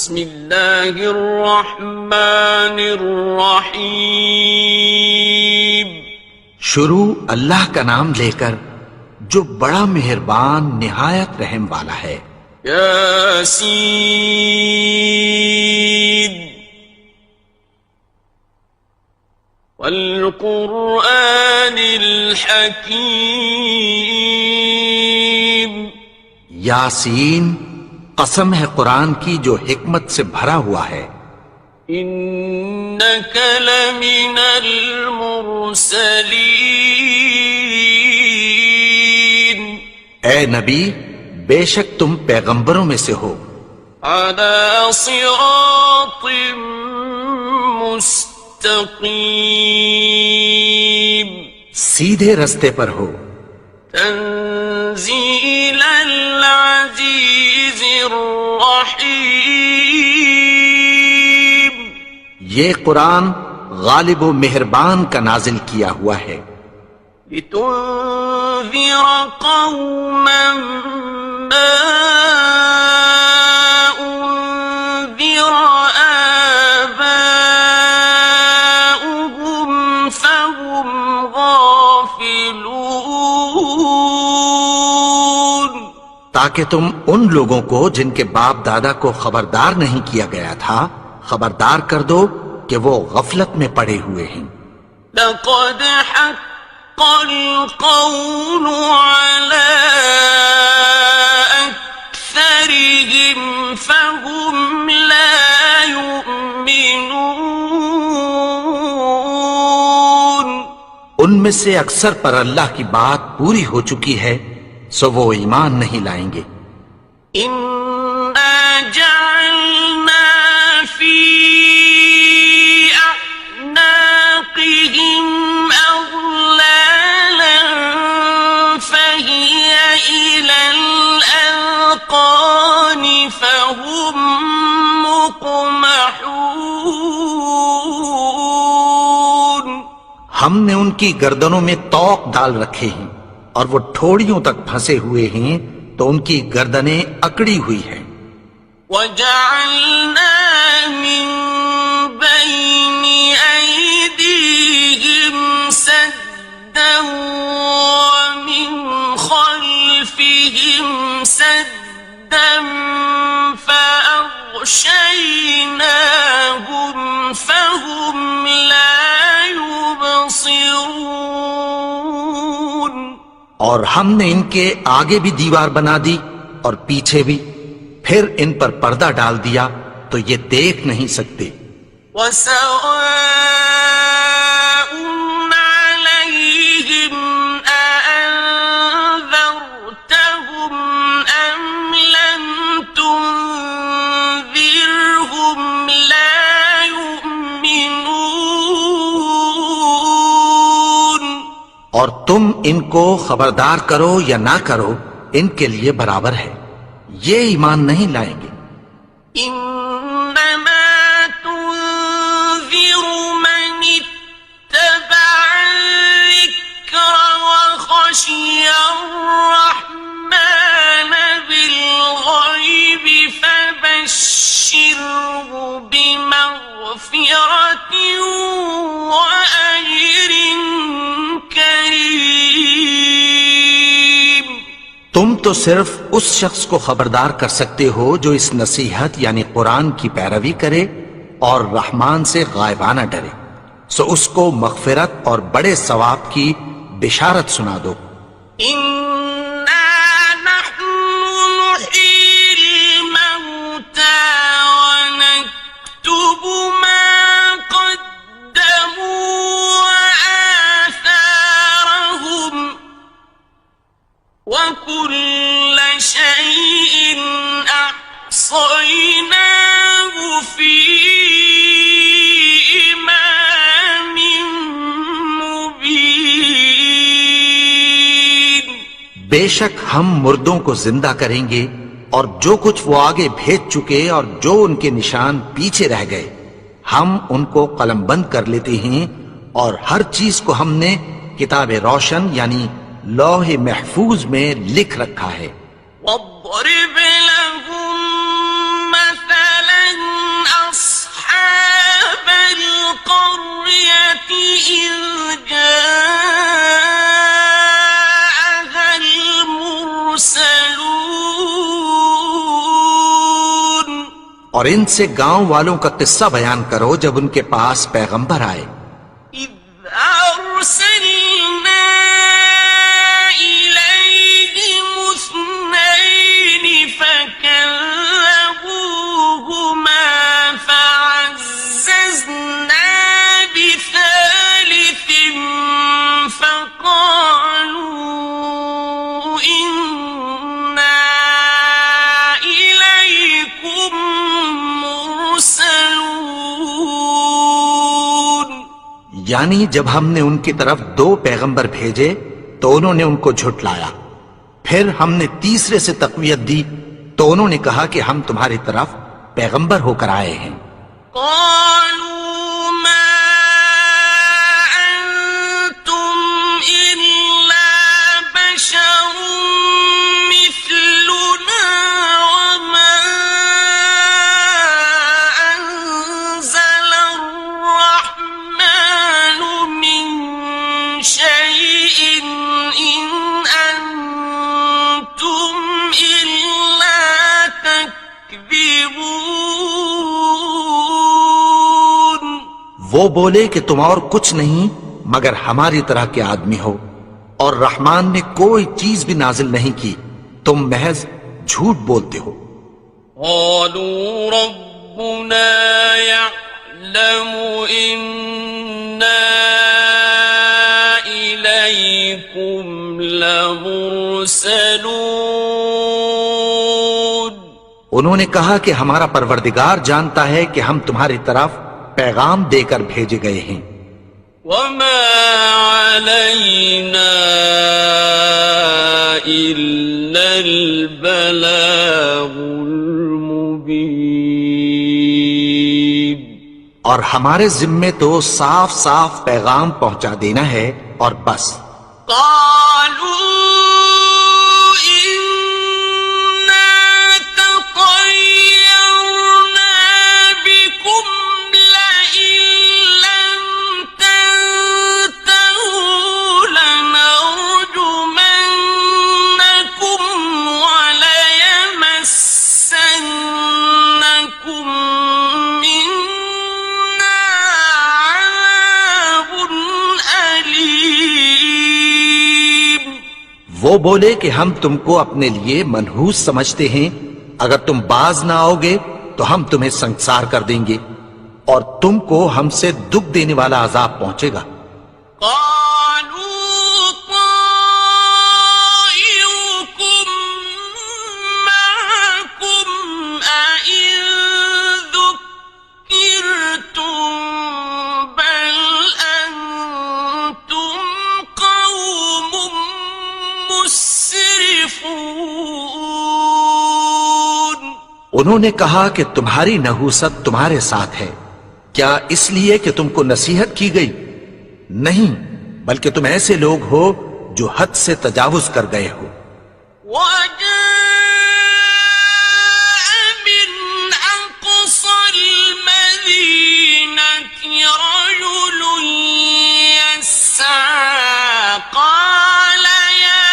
بسم اللہ الرحمن الرحیم. شروع اللہ کا نام لے کر جو بڑا مہربان نہایت رحم والا ہے. یاسین والقرآن الحکیم. یاسین، قسم ہے قرآن کی جو حکمت سے بھرا ہوا ہے. انک لمن المرسلین. اے نبی، بے شک تم پیغمبروں میں سے ہو. علی صراط مستقیم. سیدھے رستے پر ہو. تنزیل العزیز الرحیم. یہ قرآن غالب و مہربان کا نازل کیا ہوا ہے. لتنذر قوما ما انذر آباؤهم فهم غافلون. تاکہ تم ان لوگوں کو جن کے باپ دادا کو خبردار نہیں کیا گیا تھا خبردار کر دو کہ وہ غفلت میں پڑے ہوئے ہیں. لقد حق القول على أكثرهم فهم لا يؤمنون. ان میں سے اکثر پر اللہ کی بات پوری ہو چکی ہے سو وہ ایمان نہیں لائیں گے. إنا جعلنا في أعناقهم أغلالا فهي إلى الأذقان فهم مقمحون. ہم نے ان کی گردنوں میں طوق ڈال رکھے ہیں اور وہ ٹھوڑیوں تک پھنسے ہوئے ہیں تو ان کی گردنیں اکڑی ہوئی ہیں. وَجَعَلْنَا مِن بَيْنِ أَيْدِيهِمْ سَدًّا وَمِنْ خَلْفِهِمْ سَدًّا فَأَغْشَيْنَاهُمْ فَهُمْ لَا يُبْصِرُونَ. اور ہم نے ان کے آگے بھی دیوار بنا دی اور پیچھے بھی، پھر ان پر پردہ ڈال دیا تو یہ دیکھ نہیں سکتے. وَسَوَاءٌ عَلَيْهِمْ أَأَنذَرْتَهُمْ أَمْ لَمْ تُنذِرْهُمْ لَا يُؤْمِنُونَ. اور تم ان کو خبردار کرو یا نہ کرو ان کے لیے برابر ہے، یہ ایمان نہیں لائیں گے. إنما تنذر من اتبع الذكر وخشي الرحمن بالغيب فبشره بمغفرة وأجر كريم. تم تو صرف اس شخص کو خبردار کر سکتے ہو جو اس نصیحت یعنی قرآن کی پیروی کرے اور رحمان سے غائبانہ ڈرے، سو اس کو مغفرت اور بڑے ثواب کی بشارت سنا دو. إنا نحن نحيي الموتى ونكتب ما قدموا وآثارهم وكل شيء أحصيناه في إمام مبين. بے شک ہم مردوں کو زندہ کریں گے اور جو کچھ وہ آگے بھیج چکے اور جو ان کے نشان پیچھے رہ گئے ہم ان کو قلم بند کر لیتے ہیں، اور ہر چیز کو ہم نے کتاب روشن یعنی لوح محفوظ میں لکھ رکھا ہے. واضرب لهم مثلا اور ان سے گاؤں والوں کا قصہ بیان کرو جب ان کے پاس پیغمبر آئے. إذ أرسلنا إليهم اثنين فكذبوهما فعززنا بثالث فقالوا إنا إليكم مرسلون. یعنی جب ہم نے ان کی طرف 2 پیغمبر بھیجے تو انہوں نے ان کو جھٹلایا. پھر ہم نے تیسرے سے تقویت دی تو انہوں نے کہا کہ ہم تمہاری طرف پیغمبر ہو کر آئے ہیں. قالوا ما أنتم إلا بشر مثلنا وما أنزل الرحمن من شيء إن أنتم إلا تكذبون. وہ بولے کہ تم اور کچھ نہیں مگر ہماری طرح کے آدمی ہو اور رحمان نے کوئی چیز بھی نازل نہیں کی، تم محض جھوٹ بولتے ہو. قالوا ربنا يعلم إنا إليكم لمرسلون. انہوں نے کہا کہ ہمارا پروردگار جانتا ہے کہ ہم تمہاری طرف پیغام دے کر بھیجے گئے ہیں. وما علينا إلا البلاغ المبين. اور ہمارے ذمے تو صاف صاف پیغام پہنچا دینا ہے اور بس. قالوا إنا تطيرنا بكم لئن لم تنتهوا لنرجمنكم وليمسنكم منا عذاب أليم. وہ بولے کہ ہم تم کو اپنے لیے منحوس سمجھتے ہیں، اگر تم باز نہ آؤ گے تو ہم تمہیں سنسار کر دیں گے اور تم کو ہم سے دکھ دینے والا عذاب پہنچے گا. قالوا طائركم معكم أئن ذكرتم بل أنتم قوم مسرفون. انہوں نے کہا کہ تمہاری نحوست تمہارے ساتھ ہے، کیا اس لیے کہ تم کو نصیحت کی گئی؟ نہیں، بلکہ تم ایسے لوگ ہو جو حد سے تجاوز کر گئے ہو. وجاء من أقصى المدينة رجل يسعى قال يا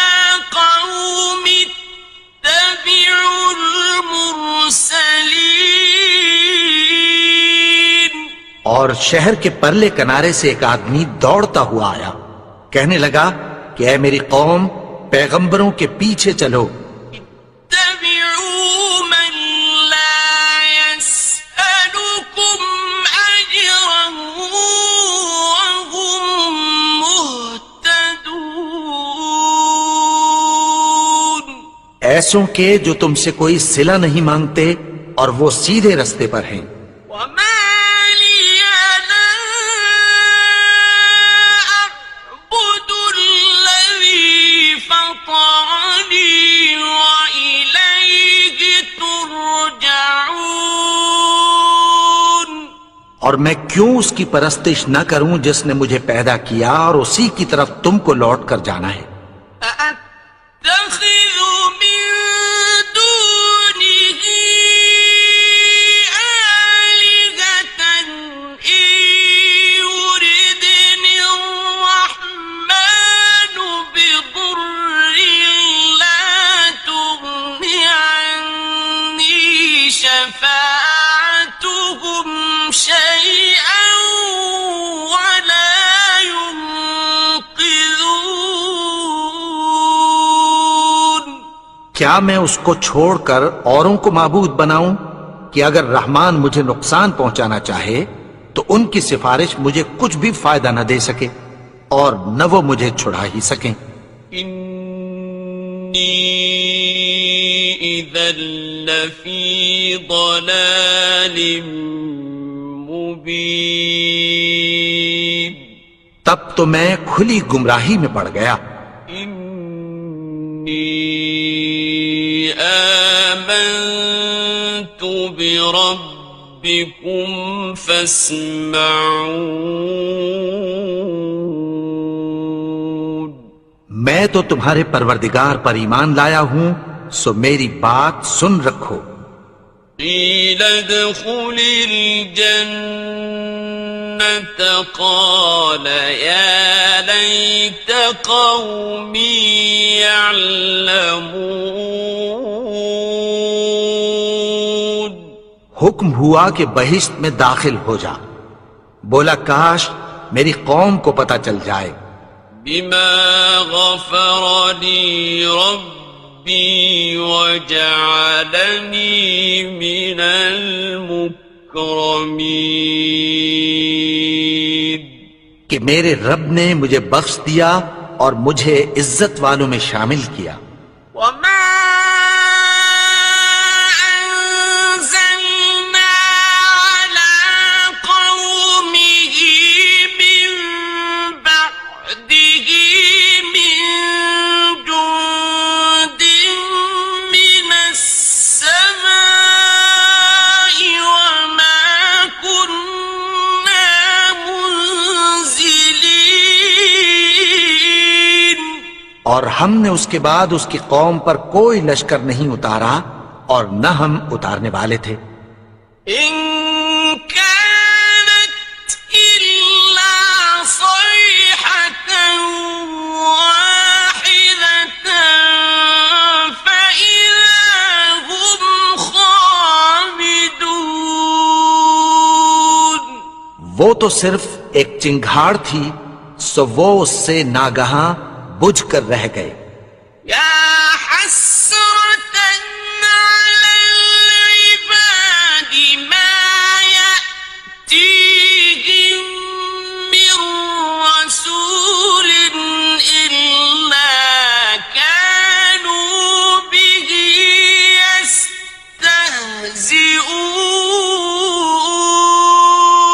قوم اتبعوا المرسلين. اور شہر کے پرلے کنارے سے ایک آدمی دوڑتا ہوا آیا، کہنے لگا کہ اے میری قوم، پیغمبروں کے پیچھے چلو. اتبعوا من لا يسألكم أجرا وهم مهتدون. ایسوں کے جو تم سے کوئی صلہ نہیں مانگتے اور وہ سیدھے رستے پر ہیں. وما لي لا أعبد الذي فطرني وإليه ترجعون. اور میں کیوں اس کی پرستش نہ کروں جس نے مجھے پیدا کیا اور اسی کی طرف تم کو لوٹ کر جانا ہے. أأتخذ من دونه آلهة إن يردني الرحمن بضر لا تغن عني شفاعتهم کیا میں اس کو چھوڑ کر اوروں کو معبود بناؤں کہ اگر رحمان مجھے نقصان پہنچانا چاہے تو ان کی سفارش مجھے کچھ بھی فائدہ نہ دے سکے اور نہ وہ مجھے چھڑا ہی سکیں۔ انی اذا لفی ضلال مبین، تب تو میں کھلی گمراہی میں پڑ گیا۔ انی آمنت بربکم فاسمعون، میں تو تمہارے پروردگار پر ایمان لایا ہوں، سو میری بات سن رکھو۔ قیل ادخل الجنة قال یا لیت قومی یعلمون، حکم ہوا کہ بہشت میں داخل ہو جا، بولا کاش میری قوم کو پتہ چل جائے۔ بما غفر لی ربی وجعلنی من المکرمین، کہ میرے رب نے مجھے بخش دیا اور مجھے عزت والوں میں شامل کیا۔ وما أنزلنا على قومه من بعده من جند من السماء وما كنا منزلين، اور ہم نے اس کے بعد اس کی قوم پر کوئی لشکر نہیں اتارا اور نہ ہم اتارنے والے تھے۔ إن كانت إلا صيحة واحدة فإذا هم خامدون، وہ تو صرف ایک چنگھاڑ تھی، سو وہ اس سے ناگہاں بجھ کر رہ گئے۔ يا حسرة على العباد ما يأتيهم من رسول إلا كانوا به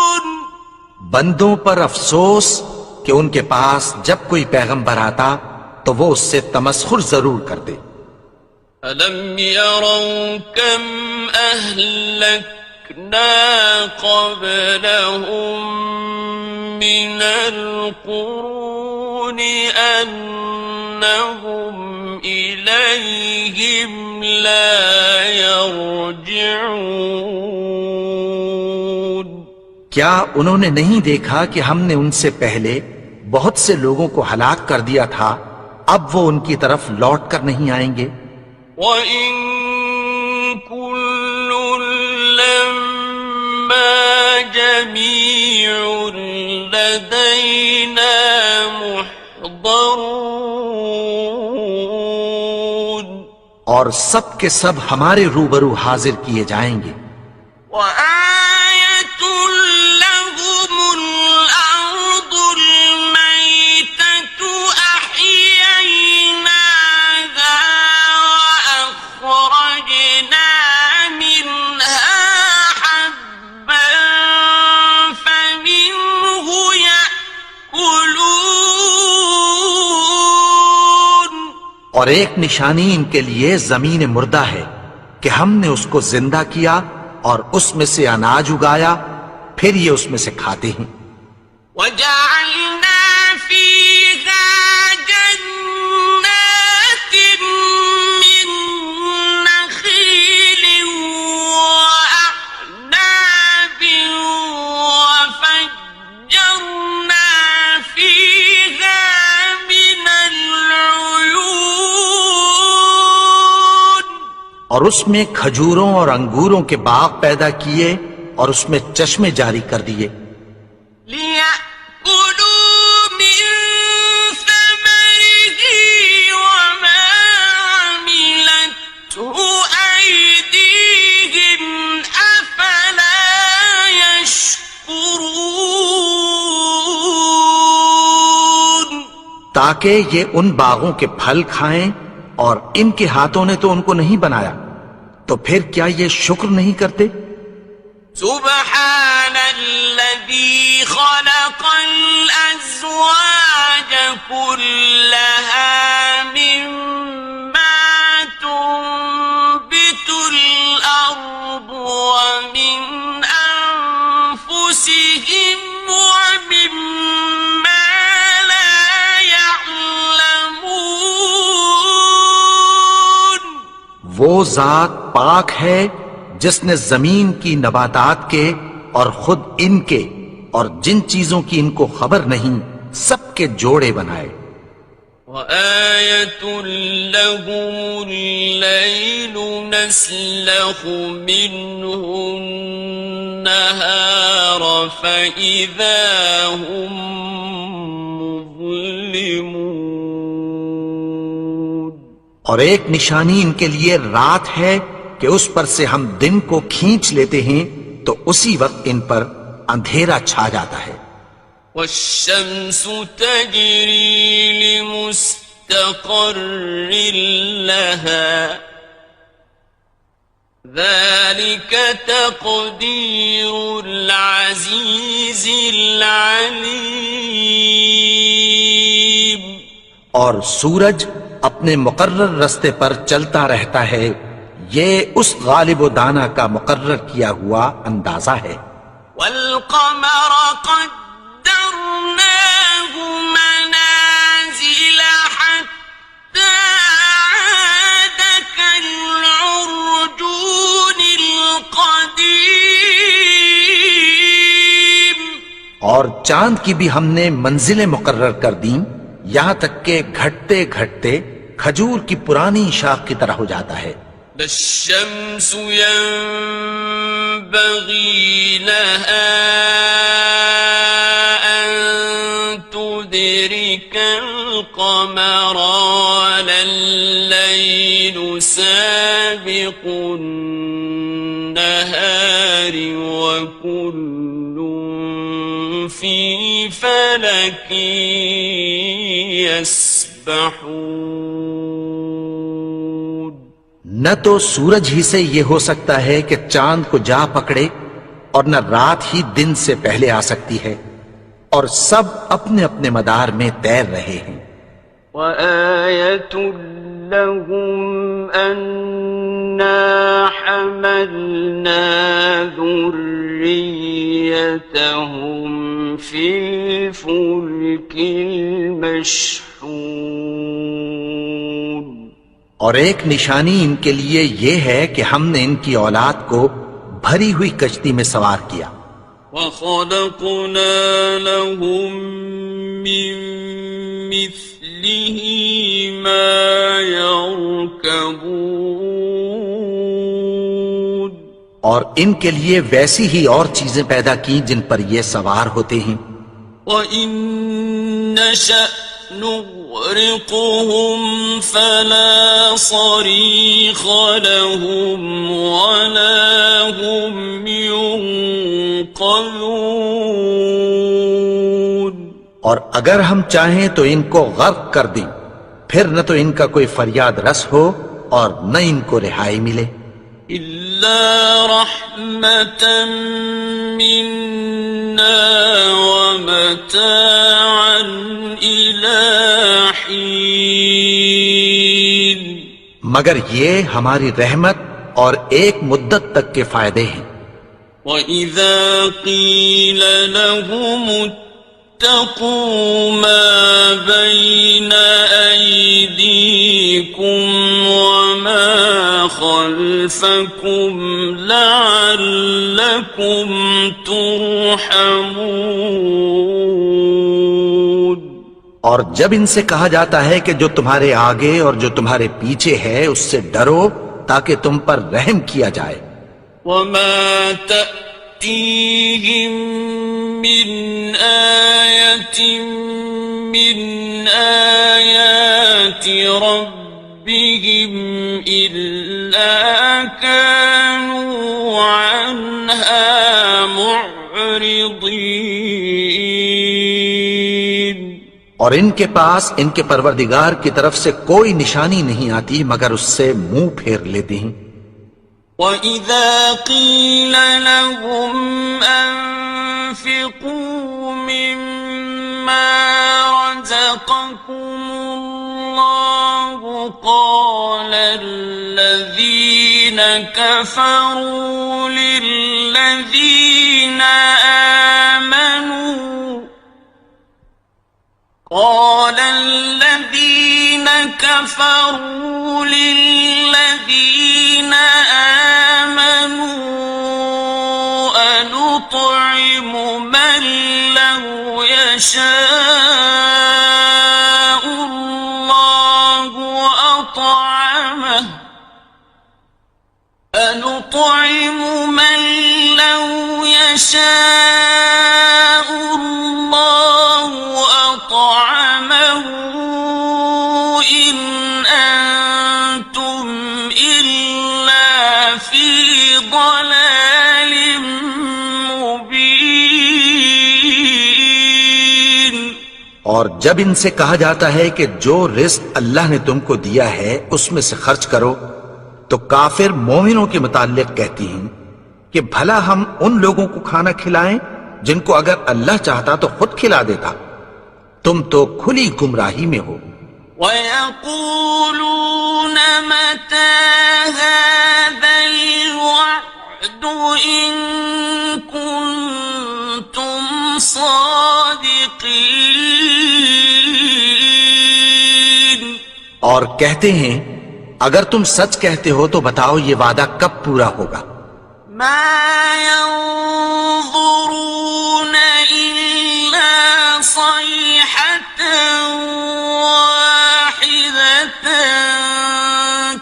يستهزئون، بندوں پر افسوس کہ ان کے پاس جب کوئی پیغمبر آتا تو وہ اس سے تمسخر ضرور کر دے۔ أَلَمْ يَرَوْا كَمْ أَهْلَكْنَا قَبْلَهُمْ مِنَ الْقُرُونِ أَنَّهُمْ إِلَيْهِمْ لَا يَرْجِعُونَ، کیا انہوں نے نہیں دیکھا کہ ہم نے ان سے پہلے بہت سے لوگوں کو ہلاک کر دیا تھا، اب وہ ان کی طرف لوٹ کر نہیں آئیں گے۔ وَإِن كُلٌّ لَّمَّا جَمِيعٌ لَّدَيْنَا مُحْضَرُونَ، اور سب کے سب ہمارے روبرو حاضر کیے جائیں گے۔ وَآيَةٌ لَّهُمُ الْأَرْضُ الْمَيْتَةُ أَحْيَيْنَاهَا وَأَخْرَجْنَا مِنْهَا حَبًّا فَمِنْهُ يَأْكُلُونَ، اور ایک نشانی ان کے لیے زمین مردہ ہے کہ ہم نے اس کو زندہ کیا اور اس میں سے اناج اگایا، پھر یہ اس میں سے کھاتے ہیں۔ وَجَعَلْنَا فِيهَا جَنَّاتٍ مِّن نَّخِيلٍ وَأَعْنَابٍ وَفَجَّرْنَا فِيهَا مِنَ الْعُيُونِ، اور اس میں کھجوروں اور انگوروں کے باغ پیدا کیے اور اس میں چشمے جاری کر دیے۔ لِيَأْكُلُوا مِن ثَمَرِهِ وَمَا عَمِلَتْهُ تاکہ یہ ان باغوں کے پھل کھائیں، اور ان کے ہاتھوں نے تو ان کو نہیں بنایا، تو پھر کیا یہ شکر نہیں کرتے؟ سبحان الذي خلق الأزواج كلها مما تنبت الأرض ومن أنفسهم ومما لا يعلمون. وہ ذات پاک ہے جس نے زمین کی نباتات کے اور خود ان کے اور جن چیزوں کی ان کو خبر نہیں سب کے جوڑے بنائے. وآية لهم الليل نسلخ منه النهار فإذا هم مظلمون. اور ایک نشانی ان کے لیے رات ہے کہ اس پر سے ہم دن کو کھینچ لیتے ہیں تو اسی وقت ان پر اندھیرا چھا جاتا ہے. والشمس تجري لمستقر لها ذلك تقدير العزيز العليم. اور سورج اپنے مقرر رستے پر چلتا رہتا ہے، یہ اس غالب و دانا کا مقرر کیا ہوا اندازہ ہے. والقمر قدرناه منازل حتى عاد كالعرجون القديم. اور چاند کی بھی ہم نے منزلیں مقرر کر دیں، یہاں تک کہ گھٹتے گھٹتے کھجور کی پرانی شاخ کی طرح ہو جاتا ہے. لا الشمس ينبغي لها أن تدرك القمر ولا الليل سابق النهار وكل في فلك يسبحون. نہ تو سورج ہی سے یہ ہو سکتا ہے کہ چاند کو جا پکڑے، اور نہ رات ہی دن سے پہلے آ سکتی ہے، اور سب اپنے اپنے مدار میں تیر رہے ہیں. وآية لهم أنا حملنا ذريتهم في الفلك المشحون. اور ایک نشانی ان کے لیے یہ ہے کہ ہم نے ان کی اولاد کو بھری ہوئی کشتی میں سوار کیا. وَخَلَقْنَا لَهُم مِّن مِّثْلِهِ مَا يَرْكَبُونَ. اور ان کے لیے ویسی ہی اور چیزیں پیدا کی جن پر یہ سوار ہوتے ہیں. وَإِن نَّشَأْ نغرقهم فلا صريخ لهم ولا هم ينقذون. اور اگر ہم چاہیں تو ان کو غرق کر دیں، پھر نہ تو ان کا کوئی فریاد رس ہو اور نہ ان کو رہائی ملے. إلا رحمة منا ومتاعا إلى حين. مگر یہ ہماری رحمت اور ایک مدت تک کے فائدے ہیں. وَإِذَا قِيلَ لَهُمُ اتَّقُوا مَا بَيْنَ أَيْدِيكُمْ وَمَا خَلْفَكُمْ لَعَلَّكُمْ تُرْحَمُونَ. اور جب ان سے کہا جاتا ہے کہ جو تمہارے آگے اور جو تمہارے پیچھے ہے اس سے ڈرو تاکہ تم پر رحم کیا جائے. وَمَا تَأْتِيهِم مِّنْ آيَةٍ مِّنْ آيَاتِ رَبِّهِمْ إِلَّا كَانُوا عَنْهَا مُعْرِضِينَ. اور ان کے پاس ان کے پروردگار کی طرف سے کوئی نشانی نہیں آتی مگر اس سے منہ پھیر لیتے ہیں۔ وَإِذَا قِيلَ لَهُمْ أَنفِقُوا مِمَّا رَزَقَكُمُ اللَّهُ قَالَ الَّذِينَ كَفَرُوا لِلَّذِينَ آمنوا أنطعم من لو يشاء الله أطعمه أنطعم من لو يشاء الله أطعمه إن أنتم إلا في ضلال مبين۔ اور جب ان سے کہا جاتا ہے کہ جو رزق اللہ نے تم کو دیا ہے اس میں سے خرچ کرو، تو کافر مومنوں کے متعلق کہتی ہیں کہ بھلا ہم ان لوگوں کو کھانا کھلائیں جن کو اگر اللہ چاہتا تو خود کھلا دیتا، تم تو کھلی گمراہی میں ہو۔ وَيَقُولُونَ مَتَى هَذَا الْوَعْدُ إِن كُنتُمْ صَادِقِينَ۔ اور کہتے ہیں اگر تم سچ کہتے ہو تو بتاؤ یہ وعدہ کب پورا ہوگا؟ مَا يَنظُرُونَ إِلَّا صَيْحَةً وَاحِدَةً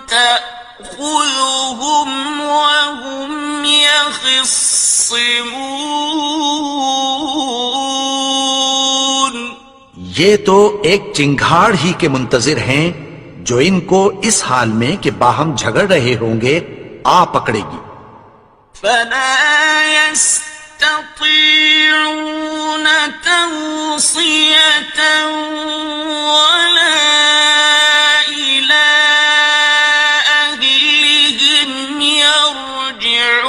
تَأْخُذُهُمْ وَهُمْ يَخِصِّمُونَ۔ یہ تو ایک چنگھاڑ ہی کے منتظر ہیں جو ان کو اس حال میں کہ باہم جھگڑ رہے ہوں گے آ پکڑے گی۔ فَلَا يَسْتَطِيعُونَ تَوْصِيَةً وَلَا إِلَىٰ أَهْلِهِمْ يَرْجِعُونَ۔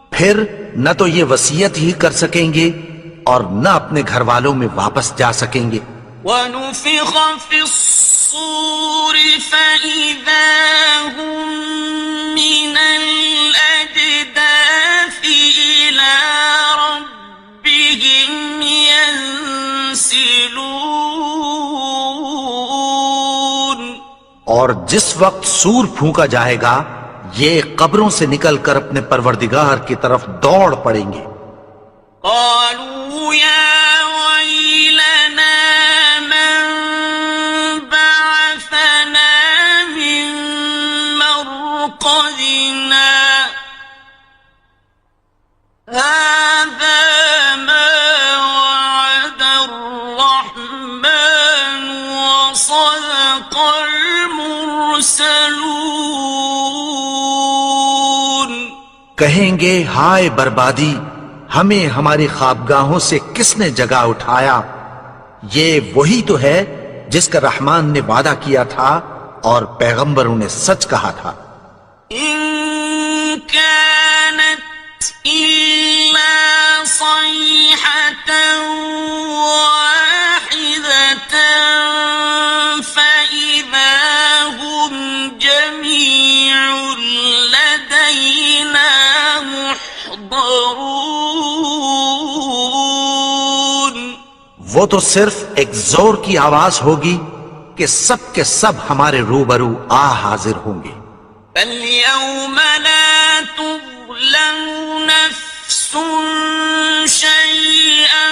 پھر نہ تو یہ وصیت ہی کر سکیں گے اور نہ اپنے گھر والوں میں واپس جا سکیں گے۔ وَنُفِخَ فِي الصُّورِ فَإِذَا هُم مِّنَ الْأَجْدَاثِ إِلَىٰ رَبِّهِمْ يَنسِلُونَ۔ اور جس وقت سور پھونکا جائے گا یہ قبروں سے نکل کر اپنے پروردگار کی طرف دوڑ پڑیں گے۔ قالوا يا ويلنا من بعثنا من مرقدنا هذا ما وعد الرحمن وصدق المرسلون۔ کہیں گے ہائے بربادی، ہمیں ہماری خوابگاہوں سے کس نے جگا اٹھایا؟ یہ وہی تو ہے جس کا رحمان نے وعدہ کیا تھا اور پیغمبروں نے سچ کہا تھا۔ إن كانت إلا صيحة واحدة فإذا هم جميع لدينا محضرون۔ وہ تو صرف ایک زور کی آواز ہوگی کہ سب کے سب ہمارے روبرو آ حاضر ہوں گے۔ فَالْيَوْمَ لَا تُظْلَمُ نَفْسٌ شَيْئًا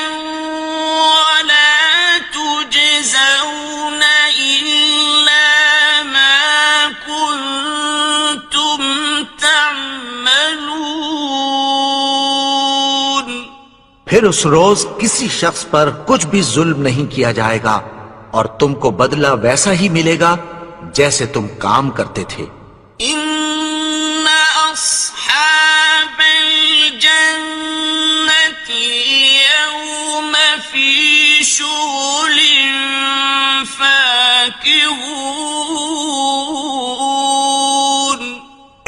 وَلَا تُجْزَوْنَ إِلَّا مَا كُنتُمْ تَعْمَلُونَ۔ پھر اس روز کسی شخص پر کچھ بھی ظلم نہیں کیا جائے گا اور تم کو بدلہ ویسا ہی ملے گا جیسے تم کام کرتے تھے۔ إِنَّ أَصْحَابَ الْجَنَّةِ الْيَوْمَ شغل فاكهون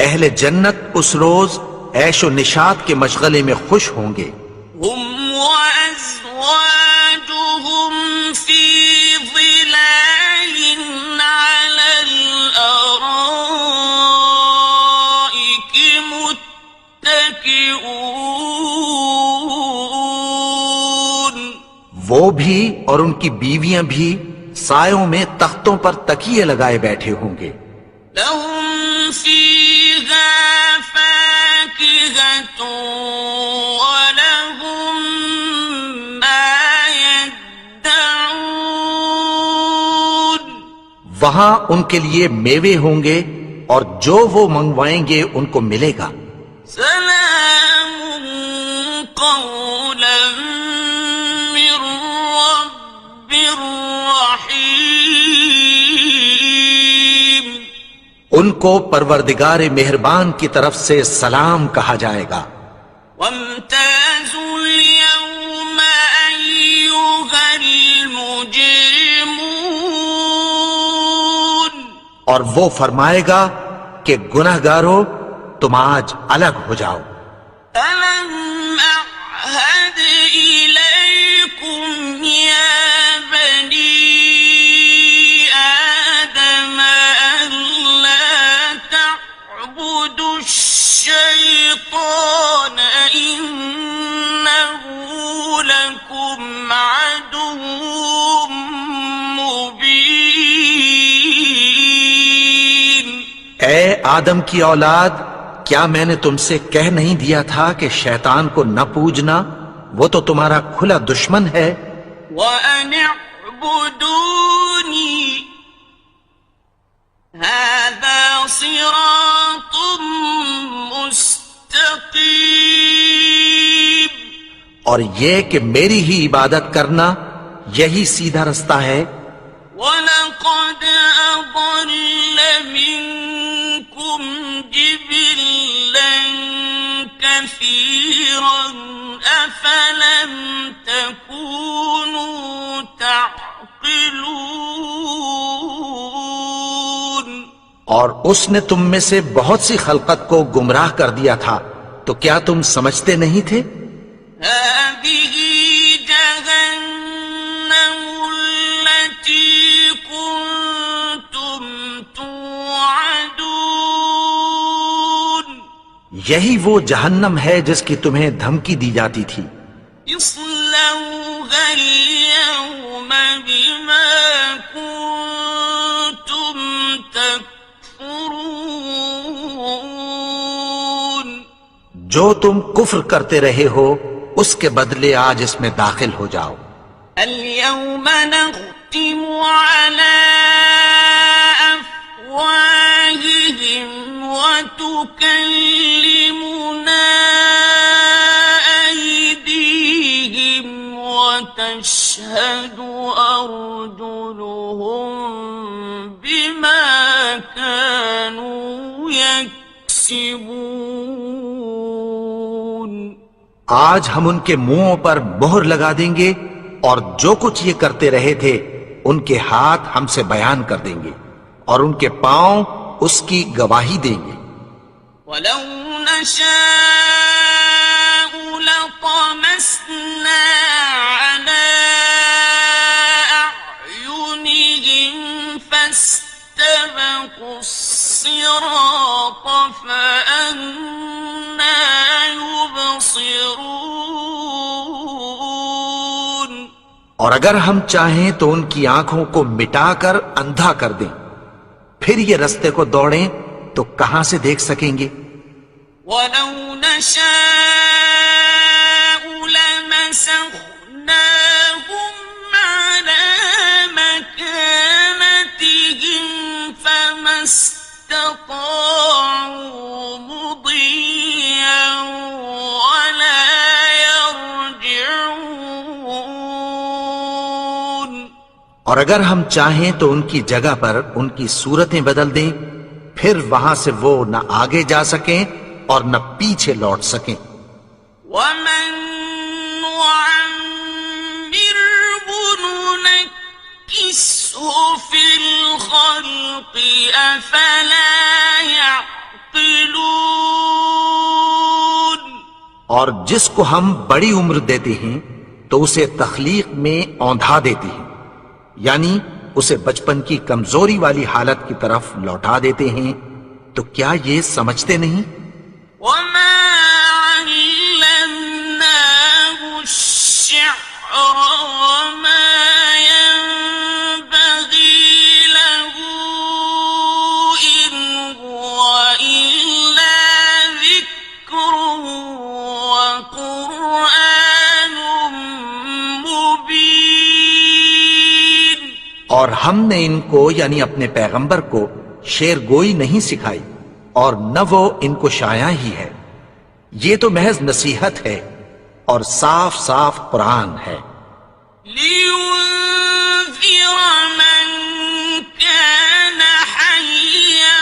اہل جنت اس روز عیش و نشاط کے مشغلے میں خوش ہوں گے. هم وأزواجهم في ظلال على الأرائك متكئون وہ بھی اور ان کی بیویاں بھی سایوں میں تختوں پر تکیے لگائے بیٹھے ہوں گے. لهم فيها فاكهة ولهم ما يدعون وہاں ان کے لیے میوے ہوں گے اور جو وہ منگوائیں گے ان کو ملے گا. سلام قولا من رب رحيم ان کو پروردگار مہربان کی طرف سے سلام کہا جائے گا. وامتازوا اليوم أيها المجرمون اور وہ فرمائے گا کہ گنہگارو تم آج الگ ہو جاؤ. ألم أعهد إليكم يا بني آدم ألا تعبدوا الشيطان إنه لكم عدو مبين اے آدم کی اولاد، کیا میں نے تم سے کہہ نہیں دیا تھا کہ شیطان کو نہ پوجنا، وہ تو تمہارا کھلا دشمن ہے. وَأَنِ اعْبُدُونِي هَذَا صِرَاطٌ مُسْتَقِيمٌ اور یہ کہ میری ہی عبادت کرنا یہی سیدھا رستہ ہے. وَلَقَدْ أَضَلَّ مِنكُمْ جِبِلًّا كَثِيرًا أَفَلَمْ تَكُونُوا تَعْقِلُونَ اور اس نے تم میں سے بہت سی خلقت کو گمراہ کر دیا تھا، تو کیا تم سمجھتے نہیں تھے؟ هذه جهنم التي كنتم توعدون یہی وہ جہنم ہے جس کی تمہیں دھمکی دی جاتی تھی. اصلوها اليوم بما كنتم تكفرون جو تم کفر کرتے رہے ہو اس کے بدلے آج اس میں داخل ہو جاؤ. اليوم نختم على أفواههم وتكلمنا أيديهم وتشهد أرجلهم بما كانوا يكسبون آج ہم ان کے منہوں پر مہر لگا دیں گے اور جو کچھ یہ کرتے رہے تھے ان کے ہاتھ ہم سے بیان کر دیں گے اور ان کے پاؤں اس کی گواہی دیں گے. ولو نشاء لطمسنا على أعينهم فاستبقوا الصراط فأنى يبصرون اور اگر ہم چاہیں تو ان کی آنکھوں کو مٹا کر اندھا کر دیں، پھر یہ رستے کو دوڑیں تو کہاں سے دیکھ سکیں گے. ولو نشاء لمسخناهم على مكانتهم فما استطاعوا مضيا ولا يرجعون اور اگر ہم چاہیں تو ان کی جگہ پر ان کی صورتیں بدل دیں، پھر وہاں سے وہ نہ آگے جا سکیں اور نہ پیچھے لوٹ سکیں. ومن نعمره فِي الْخَلْقِ أَفَلَا يَعْقِلُونَ اور جس کو ہم بڑی عمر دیتے ہیں تو اسے تخلیق میں اوندھا دیتے ہیں، یعنی اسے بچپن کی کمزوری والی حالت کی طرف لوٹا دیتے ہیں، تو کیا یہ سمجھتے نہیں؟ وَمَا عَلَّمْنَاهُ الشِّعْرَ وَمَا يَنبَغِي لَهُ إِنْ هُوَ إِلَّا ذِكْرٌ وَقُرْآنٌ مُبِينٌ اور ہم نے ان کو یعنی اپنے پیغمبر کو شعر گوئی نہیں سکھائی، اور نہ وہ ان کو شایع ہی ہے، یہ تو محض نصیحت ہے اور صاف صاف قرآن ہے۔ لِيُنذِرَ مَن كَانَ حَيًّا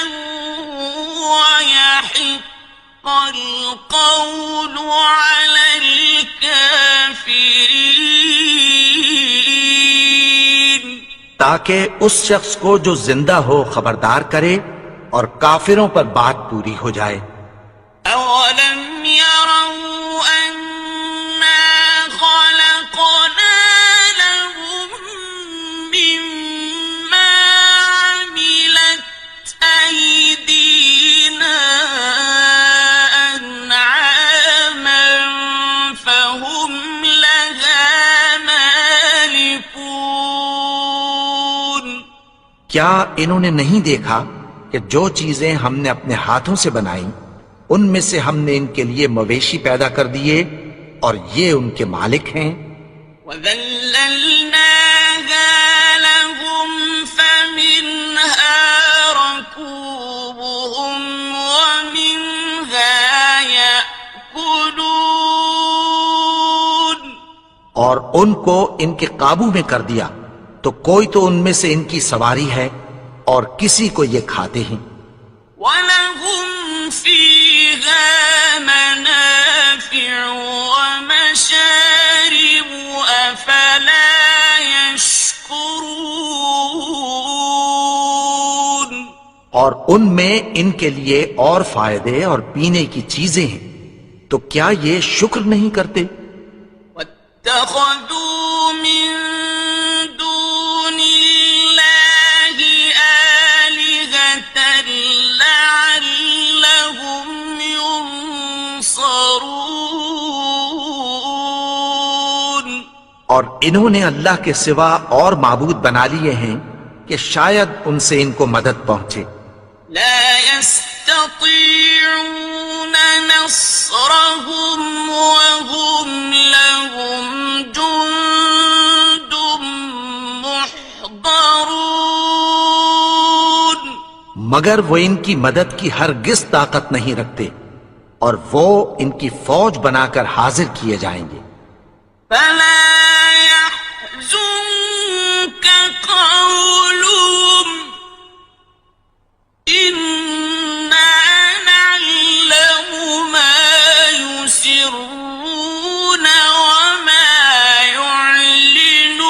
وَيَحِقَّ الْقَوْلُ عَلَى الْكَافِرِينَ تاکہ اس شخص کو جو زندہ ہو خبردار کرے اور کافروں پر بات پوری ہو جائے۔ أَوَلَمْ يَرَوْا أَنَّا خَلَقْنَا لَهُم مِّمَّا عَمِلَتْ أَيْدِينَا أَنْعَامًا فَهُمْ لَهَا مَالِكُونَ کیا انہوں نے نہیں دیکھا کہ جو چیزیں ہم نے اپنے ہاتھوں سے بنائیں ان میں سے ہم نے ان کے لیے مویشی پیدا کر دیے اور یہ ان کے مالک ہیں۔ وَذَلَّلْنَاهَا لَهُمْ فَمِنْهَا رَكُوبُهُمْ وَمِنْهَا يَأْكُلُونَ اور ان کو ان کے قابو میں کر دیا تو کوئی تو ان میں سے ان کی سواری ہے اور کسی کو یہ کھاتے ہیں۔ وَلَهُمْ فِيهَا مَنَافِعُ وَمَشَارِبُ أَفَلَا يَشْكُرُونَ اور ان میں ان کے لیے اور فائدے اور پینے کی چیزیں ہیں، تو کیا یہ شکر نہیں کرتے؟ وَاتَّخَذُوا مِن دُونِ اللَّهِ آلِهَةً لَعَلَّهُمْ يُنصَرُونَ اور انہوں نے اللہ کے سوا اور معبود بنا لیے ہیں کہ شاید ان سے ان کو مدد پہنچے۔ لا يستطيعون نصرهم وهم لهم جند محضرون مگر وہ ان کی مدد کی ہرگز طاقت نہیں رکھتے، اور وہ ان کی فوج بنا کر حاضر کیے جائیں گے۔ فلا يحزنك قولهم إنا نعلم ما يسرون وما يعلنون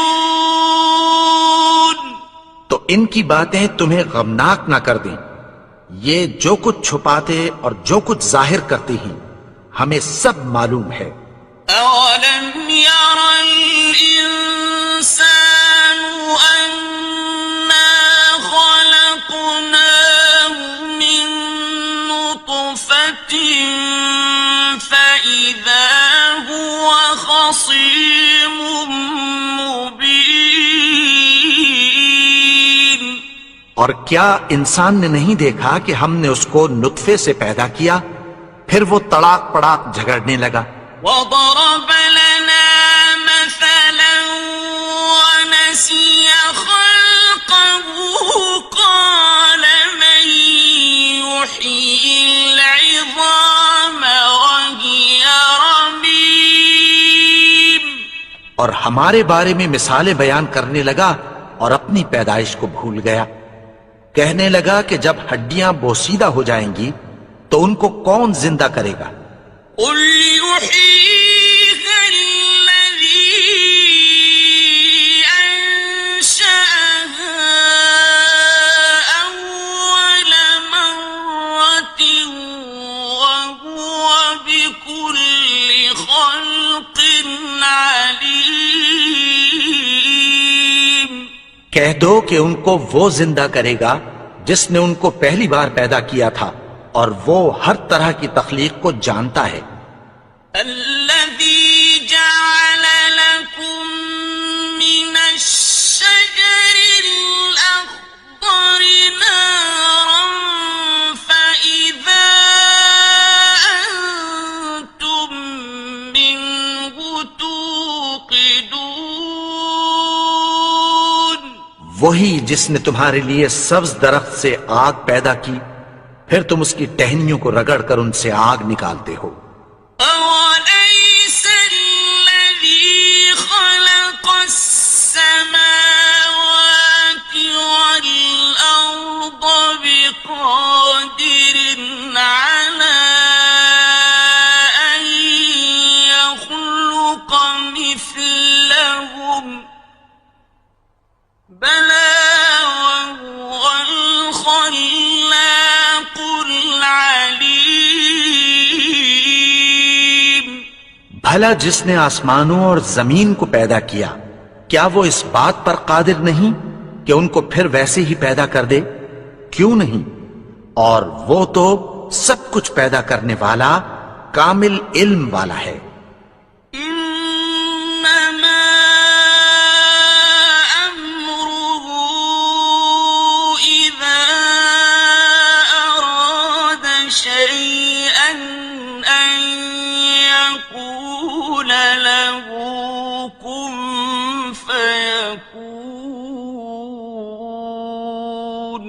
تو ان کی باتیں تمہیں غمناک نہ کر دیں، یہ جو کچھ چھپاتے اور جو کچھ ظاہر کرتے ہیں ہمیں سب معلوم ہے۔ أَوَلَمْ يَرَ الْإِنسَانُ أَنَّا خَلَقْنَاهُ مِن نُّطْفَةٍ فَإِذَا هُوَ خَصِيمٌ مُّبِينٌ اور کیا انسان نے نہیں دیکھا کہ ہم نے اس کو نطفے سے پیدا کیا، پھر وہ تڑاک پڑاک جھگڑنے لگا۔ وَضَرَبَ لَنَا مَثَلًا وَنَسِيَ خَلْقَهُ قَالَ مَن يُحْيِي الْعِظَامَ وَهِيَ رَمِيمٌ اور ہمارے بارے میں مثالیں بیان کرنے لگا اور اپنی پیدائش کو بھول گیا۔ کہنے لگا کہ جب ہڈیاں بوسیدہ ہو جائیں گی تو ان کو کون زندہ کرے گا؟ قُلْ يُحْيِيهَا الَّذِي أَنشَأَهَا کہہ دو کہ ان کو وہ زندہ کرے گا جس نے ان کو پہلی بار پیدا کیا تھا، اور وہ ہر طرح کی تخلیق کو جانتا ہے۔ الذي جعل لكم من الشجر الأخضر نارا فإذا أنتم منه توقدون، وہی جس نے تمہارے لیے سبز درخت سے آگ پیدا کی، پھر تم اس کی ٹہنیوں کو رگڑ کر ان سے آگ نکالتے ہو۔ أوليس الذي خلق السماوات والأرض بقادر على أن يخلق مثلهم، بلى وهو الخلاق العليم۔ بھلا جس نے آسمانوں اور زمین کو پیدا کیا، کیا وہ اس بات پر قادر نہیں کہ ان کو پھر ویسے ہی پیدا کر دے؟ کیوں نہیں؟ اور وہ تو سب کچھ پیدا کرنے والا، کامل علم والا ہے۔ إنما أمره إذا أراد شيئا أن يقول له كن فيكون۔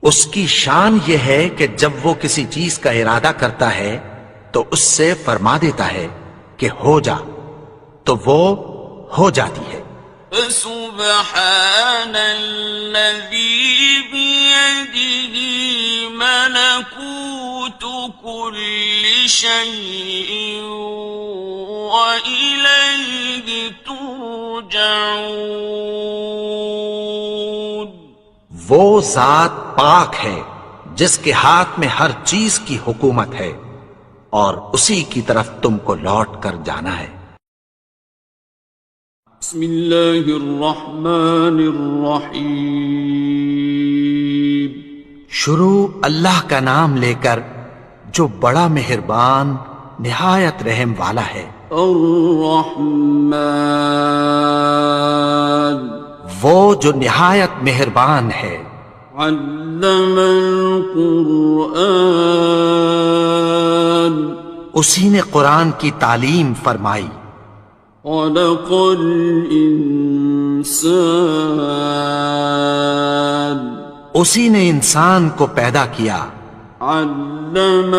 اس کی شان یہ ہے کہ جب وہ کسی چیز کا ارادہ کرتا ہے تو اس سے فرما دیتا ہے کہ ہو جا، تو وہ ہو جاتی ہے۔ فسبحان الذي بيده ملكوت كل شيء وإليه ترجعون۔ وہ ذات پاک ہے جس کے ہاتھ میں ہر چیز کی حکومت ہے، اور اسی کی طرف تم کو لوٹ کر جانا ہے۔ بسم اللہ الرحمن الرحیم۔ شروع اللہ کا نام لے کر جو بڑا مہربان نہایت رحم والا ہے۔ الرحمن، وہ جو نہایت مہربان ہے۔ علم القرآن، اسی نے قرآن کی تعلیم فرمائی۔ خلق الانسان، اسی نے انسان کو پیدا کیا۔ علمہ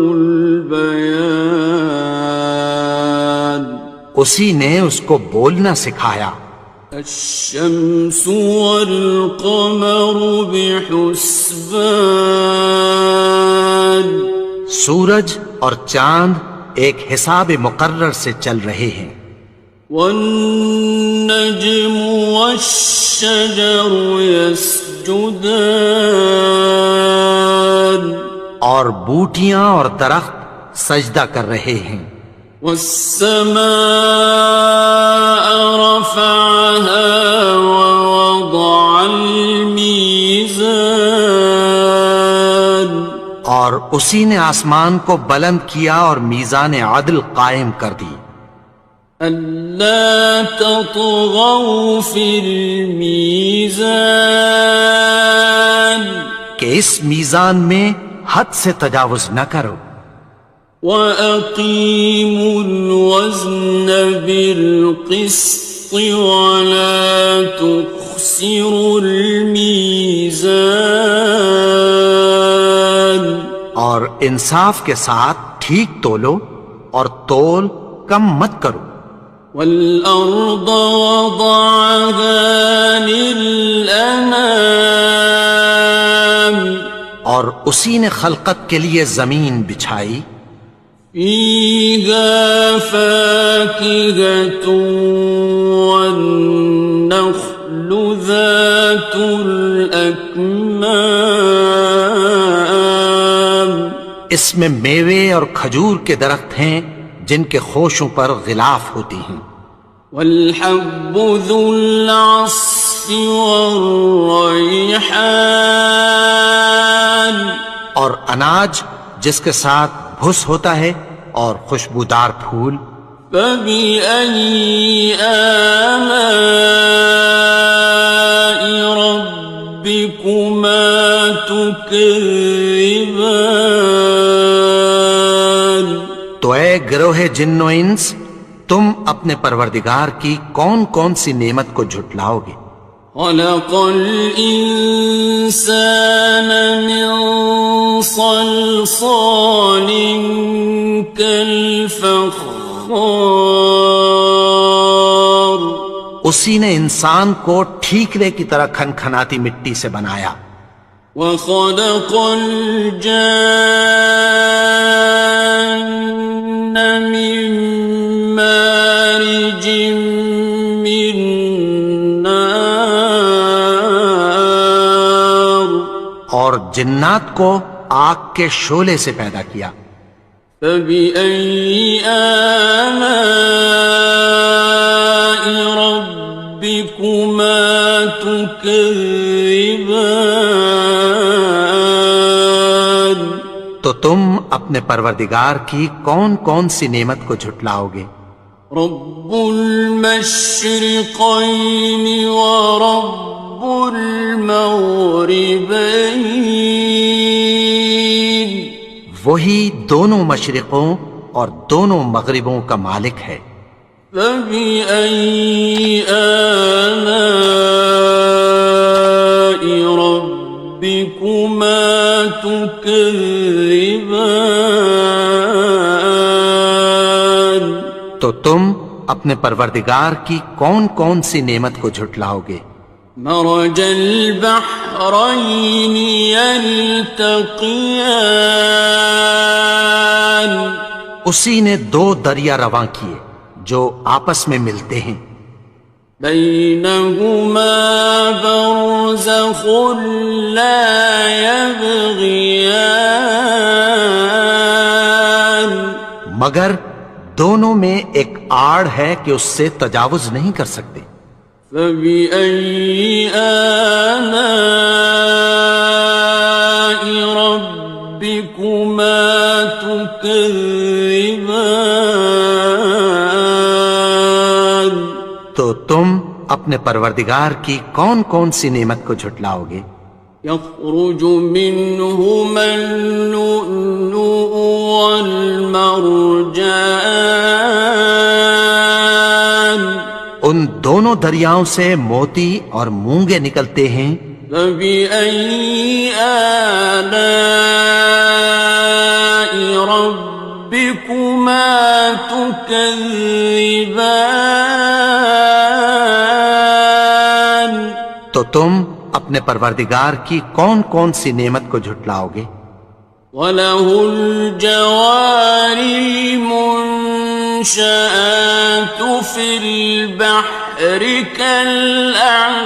البیان، اسی نے اس کو بولنا سکھایا۔ الشمس والقمر بحسبان، سورج اور چاند ایک حساب مقرر سے چل رہے ہیں۔ والنجم والشجر يسجدان، اور بوٹیاں اور درخت سجدہ کر رہے ہیں۔ والسماء رفعها ووضع الميزان، اور اسی نے آسمان کو بلند کیا اور میزان عدل قائم کر دی۔ ألا تطغوا في الميزان، کہ اس میزان میں حد سے تجاوز نہ کرو۔ وَأَقِيمُوا الْوَزْنَ بِالْقِسْطِ وَلَا تُخْسِرُوا الْمِيزَانَ، اور انصاف کے ساتھ ٹھیک تولو اور تول کم مت کرو۔ وَالْأَرْضَ وَضَعَهَا لِلْأَنَامِ، اور اسی نے خلقت کے لیے زمین بچھائی۔ فِيهَا فَاكِهَةٌ وَالنَّخْلُ ذَاتُ الْأَكْمَامِ، اس میں میوے اور کھجور کے درخت ہیں جن کے خوشوں پر غلاف ہوتی ہیں۔ وَالْحَبُّ ذُو الْعَصْفِ والریحان اور اناج جس کے ساتھ بھس ہوتا ہے اور خوشبودار پھول. فبأي آلاء ربكما تكذبان. تو اے گروہ جن و انس، تم اپنے پروردگار کی کون کون سی نعمت کو جھٹلاؤ گے؟ خلق الإنسان من صلصال كالفخار. اسی نے انسان کو ٹھیکرے کی طرح کھنکھناتی مٹی سے بنایا. وخلق الجان من مارج من نار. اور جنات کو آگ کے شعلے سے پیدا کیا. فبأي آلاء ربكما تكذبان. تو تم اپنے پروردگار کی کون کون سی نعمت کو جھٹلاؤ گے؟ رب المشرقين ورب المغربين. وہی دونوں مشرقوں اور دونوں مغربوں کا مالک ہے. فبأي آلاء ربكما تكذبان. تو تم اپنے پروردگار کی کون کون سی نعمت کو جھٹلاؤ گے؟ مرج البحرين يلتقيان. اسی نے دو دریا رواں کیے جو آپس میں ملتے ہیں. بينهما برزخ لا يبغيان. مگر دونوں میں ایک آڑ ہے کہ اس سے تجاوز نہیں کر سکتے. فبأي آلاء ربكما تكذبان. تو تم اپنے پروردگار کی کون کون سی نعمت کو جھٹلاؤ گے؟ يخرج منهما اللؤلؤ والمرجان. ان دونوں دریاؤں سے موتی اور مونگے نکلتے ہیں. فبأي آلاء ربكما تكذبان. تو تم اپنے پروردگار کی کون کون سی نعمت کو جھٹلاؤ گے؟ وَلَهُ الْجَوَارِ الْمُنشَآتُ فِي الْبَحْرِ كَالْأَعْلَامِ.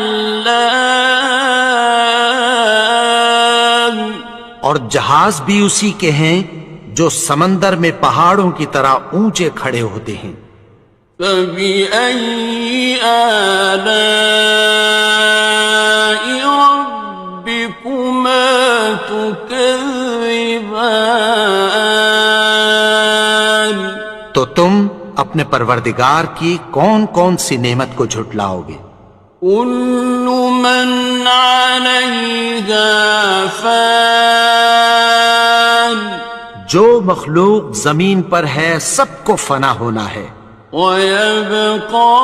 اور جہاز بھی اسی کے ہیں جو سمندر میں پہاڑوں کی طرح اونچے کھڑے ہوتے ہیں. فبأي آلاء ربكما تكذبان. تو تم اپنے پروردگار کی کون کون سی نعمت کو جھٹلاؤ گے؟ كل من عليها فان. جو مخلوق زمین پر ہے سب کو فنا ہونا ہے. ويبقى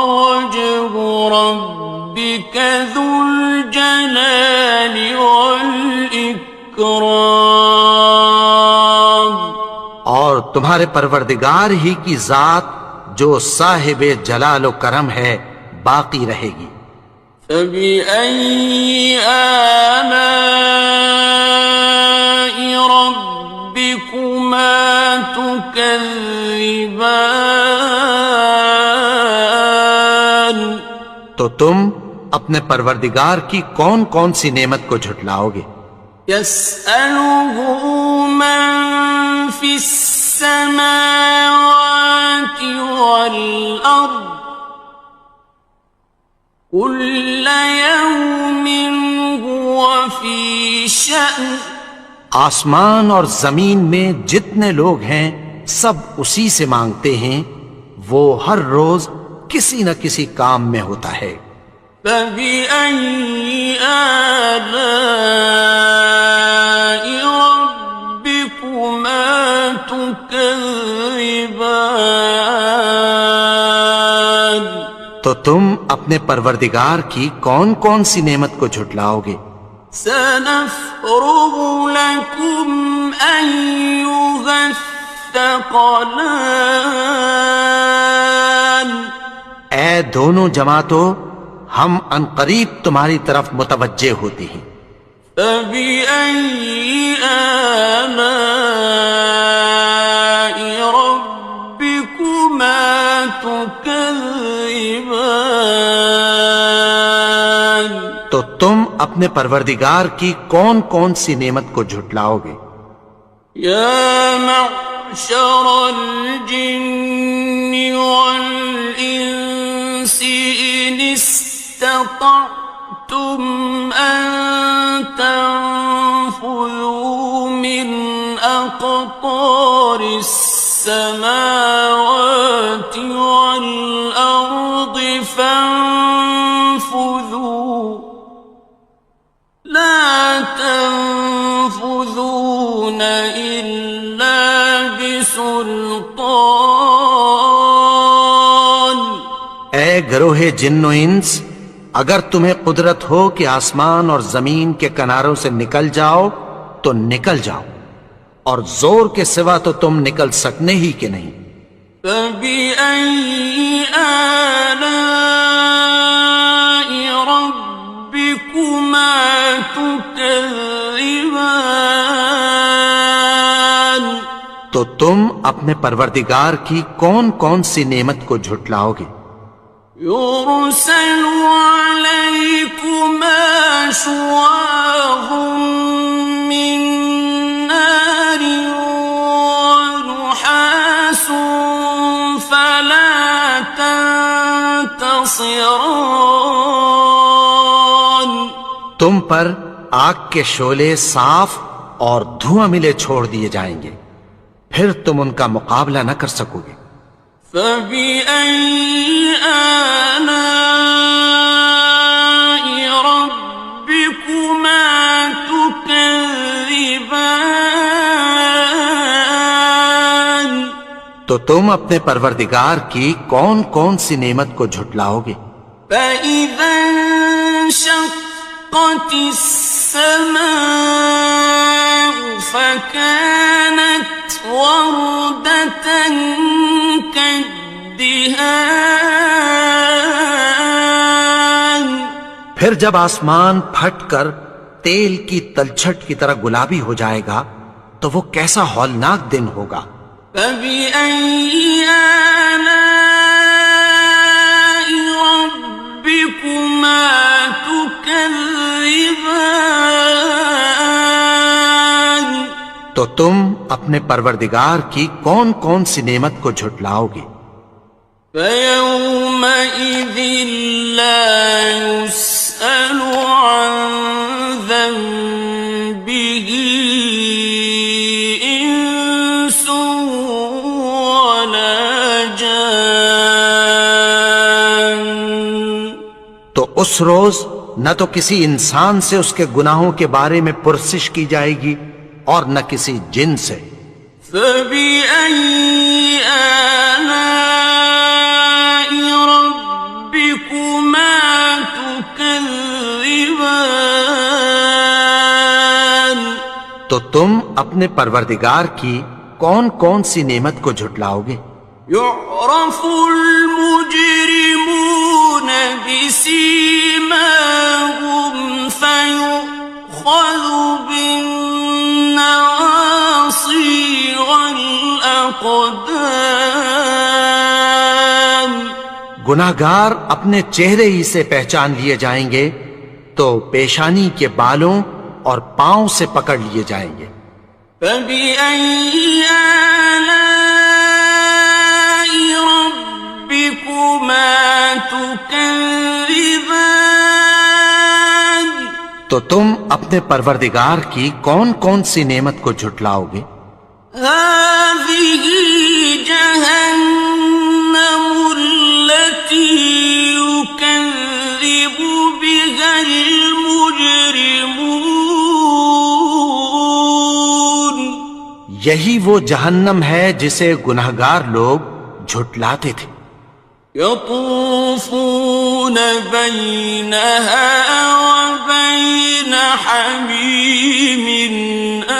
وجه ربك ذو الجلال والإكرام. اور تمہارے پروردگار ہی کی ذات جو صاحب جلال و کرم ہے باقی رہے گی. فبأي آلاء ربكما تكذبان. تو تم اپنے پروردگار کی کون کون سی نعمت کو جھٹلاؤ گے؟ يسأله من في السماوات والأرض كل يوم هو في شأن آسمان اور زمین میں جتنے لوگ ہیں سب اسی سے مانگتے ہیں، وہ ہر روز کسی نہ کسی کام میں ہوتا ہے۔ فبأي آلاء ربكما تكذبان تو تم اپنے پروردگار کی کون کون سی نعمت کو جھٹلاؤ گے؟ سنفرغ لكم أيها الثقلان اے دونوں جماعتوں، ہم عنقریب تمہاری طرف متوجہ ہوتے ہیں۔ فبأي آلاء ربكما تكذبان تو تم اپنے پروردگار کی کون کون سی نعمت کو جھٹلاؤ گے؟ يا معشر الجن والإنس إن استطعتم أن تنفذوا من أقطار السماوات والأرض فانفذوا لا تنفذون إلا بسلطان اے گروہ جن و انس، اگر تمہیں قدرت ہو کہ آسمان اور زمین کے کناروں سے نکل جاؤ تو نکل جاؤ، اور زور کے سوا تو تم نکل سکنے ہی کہ نہیں۔ فبأي آلاء ربكما تكذبان تو تم اپنے پروردگار کی کون کون سی نعمت کو جھٹلاؤ گے؟ يرسل عليكما شواظ من نار ونحاس فلا تنتصران تم پر آگ کے شعلے صاف اور دھواں ملے چھوڑ دیے جائیں گے، پھر تم ان کا مقابلہ نہ کر سکو گے۔ فبأي آلاء ربكما تكذبان تو تم اپنے پروردگار کی کون کون سی نعمت کو جھٹلاؤ گے؟ فإذا انشقت السماء فكانت وردة كالدهان پھر جب آسمان پھٹ کر تیل کی تلچھٹ کی طرح گلابی ہو جائے گا تو وہ کیسا ہولناک دن ہوگا۔ فبأي آلاء ربكما تكذبان تو تم اپنے پروردگار کی کون کون سی نعمت کو جھٹلاؤ گے؟ فيومئذ لا يسأل عن ذنبه إنس ولا جان تو اس روز نہ تو کسی انسان سے اس کے گناہوں کے بارے میں پرسش کی جائے گی اور نہ کسی جن سے۔ فبأي آلاء ربكما تكذبان تو تم اپنے پروردگار کی کون کون سی نعمت کو جھٹلاؤ گے؟ يعرف المجرمون بسيماهم فيؤخذ بالنواصي والأقدام گناہگار اپنے چہرے ہی سے پہچان لیے جائیں گے تو پیشانی کے بالوں اور پاؤں سے پکڑ لیے جائیں گے۔ فبأي آلاء ربكما تكذبان تو تم اپنے پروردگار کی کون کون سی نعمت کو جھٹلاؤ گے؟ هذه جهنم التي يكذب بها المجرمون یہی وہ جہنم ہے جسے گنہگار لوگ جھٹلاتے تھے۔ يطوفون بينها وبين حميم آن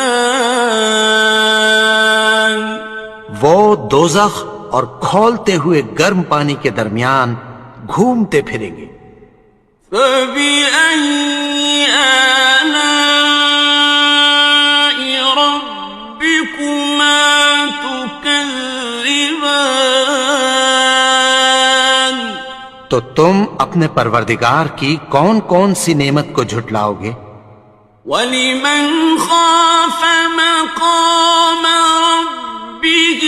وہ دوزخ اور کھولتے ہوئے گرم پانی کے درمیان گھومتے پھریں گے۔ فبأي آلاء ربكما تكذبان تو تم اپنے پروردگار کی کون کون سی نعمت کو جھٹلاؤ گے؟ وَلِمَنْ خَافَ مَقَامَ رَبِّهِ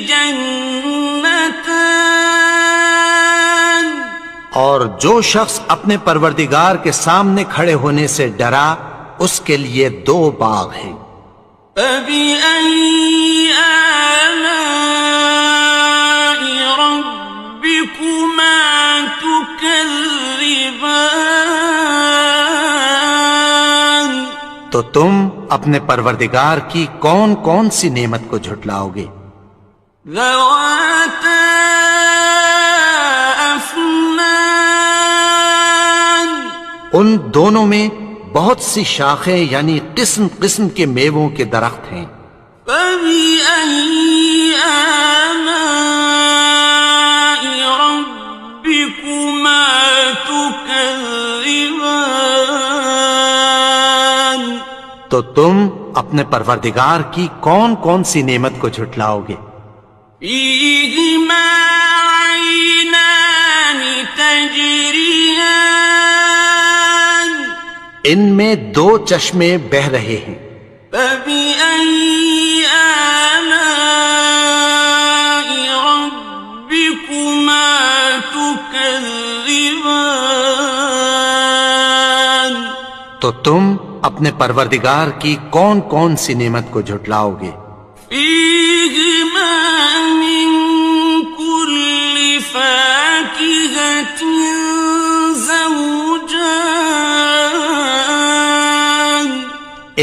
جَنَّتَانِ اور جو شخص اپنے پروردگار کے سامنے کھڑے ہونے سے ڈرا اس کے لیے 2 باغ ہیں۔ فَبِأَيِّ آلَاءِ رَبِّكُمَا تُكَذِّبَانِ تو تم اپنے پروردگار کی کون کون سی نعمت کو جھٹلاؤ گے؟ ذَوَاتَا أَفْنَانٍ ان دونوں میں بہت سی شاخیں یعنی قسم قسم کے میووں کے درخت ہیں۔ فَبِأَيِّ آلَاءِ رَبِّكُمَا تُكَذِّبَانِ تو تم اپنے پروردگار کی کون کون سی نعمت کو جھٹلاؤ گے؟ فِيهِمَا عَيْنَانِ تَجْرِيَانِ ان میں 2 چشمے بہہ رہے ہیں۔ فَبِأَيِّ آلَاءِ رَبِّكُمَا تُكَذِّبَانِ تو تم اپنے پروردگار کی کون کون سی نعمت کو جھٹلاؤ گے؟ فِيهِمَا مِن كُلِّ فَاكِهَةٍ زَوْجَانِ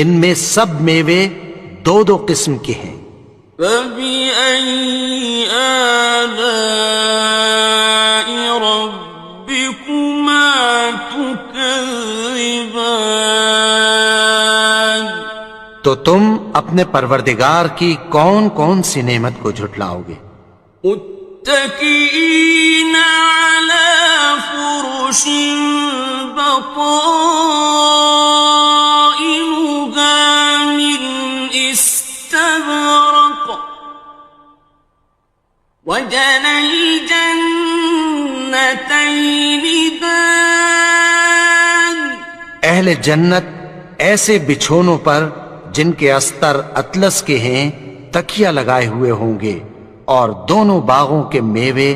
ان میں سب میوے 2 قسم کے ہیں۔ فَبِأَيِّ آلَاءِ رَبِّكُمَا تُكَذِّبَانِ تو تم اپنے پروردگار کی کون کون سی نعمت کو جھٹلاؤ گے؟ متكئين على فرش بطائنها من استبرق وجنى الجنتين دان اہل جنت ایسے بچھونوں پر جن کے استر اطلس کے ہیں تکیہ لگائے ہوئے ہوں گے اور دونوں باغوں کے میوے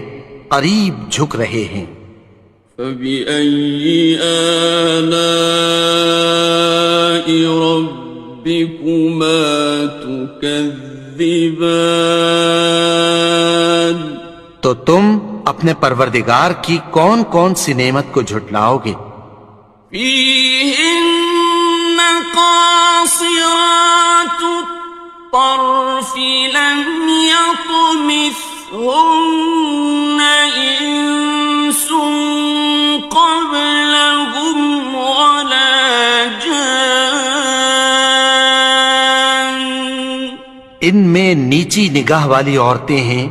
قریب جھک رہے ہیں۔ فَبِأَيِّ آلَاءِ رَبِّكُمَا تُكَذِّبَانِ تو تم اپنے پروردگار کی کون کون سی نعمت کو جھٹلاؤ گے؟ فِيهِنَّ قَاصِرَاتُ الطَّرْفِ لَمْ يَطْمِثْهُنَّ إِنسٌ قَبْلَهُمْ وَلَا جَانٌّ ان میں نیچی نگاہ والی عورتیں ہیں